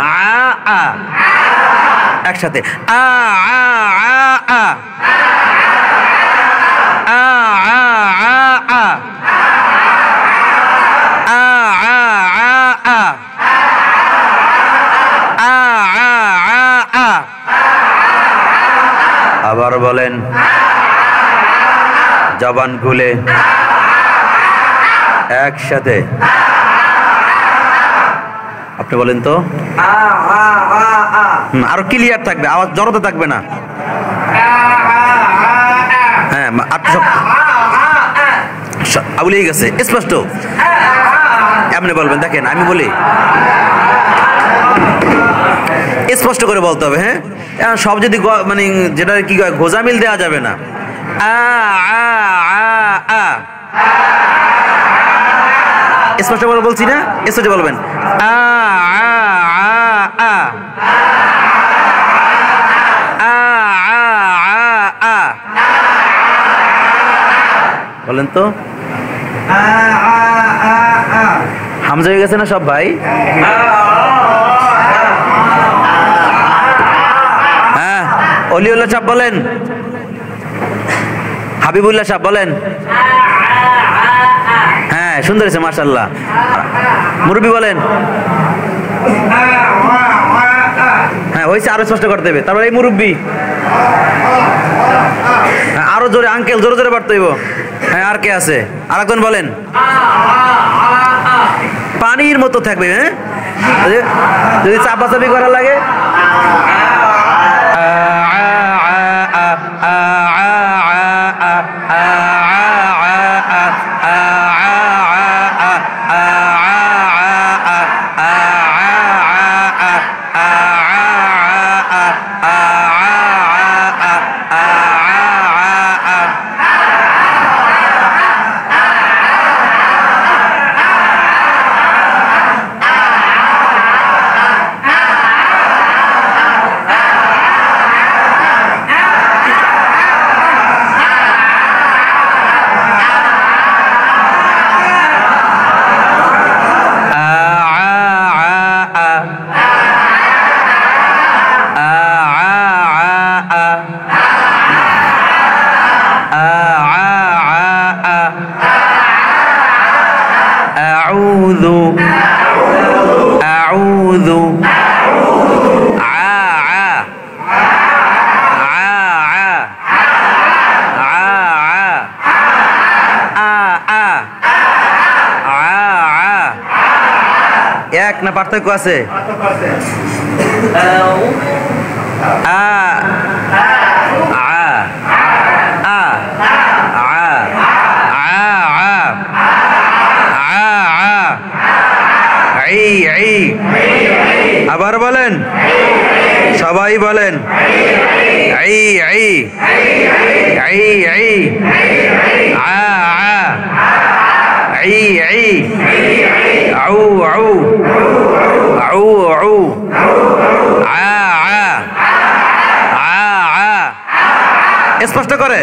আ একসাথে আ আ আ আ আ আ আ আ আবার বলেন জবান খুলে একসাথে আপনি বলেন তো আরো ক্লিয়ার থাকবে, আওয়াজ জড়তা থাকবে না। হ্যাঁ আবুলি গেছে স্পষ্ট আপনি বলবেন। দেখেন আমি বলি স্পষ্ট করে বলতে হবে। হ্যাঁ এখন সব যদি মানে যেটা কি গোজামিল দেওয়া যাবে না। আ আ আ আ স্পষ্ট করে বলছি না, স্পষ্ট বলবেন আ আ আ আ আ আ আ বলেন তো হামজা হয়ে গেছে না সব ভাই? হ্যাঁ অলিউল্লাহ সাহেব বলেন, হাবিবুল্লাহ সাহেব বলেন। হ্যাঁ সুন্দর হয়েছে মাশাআল্লাহ। মুরব্বি বলেন। হ্যাঁ হয়েছে, আরো স্পষ্ট করতে হবে। তারপরে এই মুরব্বি আরো জোরে, আঙ্কেল জোরে জোরে বাড়তে হইব। হ্যাঁ আর কে আছে? আরেকজন বলেন। পানির মতো থাকবে। হ্যাঁ যদি চাপাচাপি করা লাগে এক না পার্থক্য আছে? আবার বলেন, সবাই বলেন। স্পষ্ট করে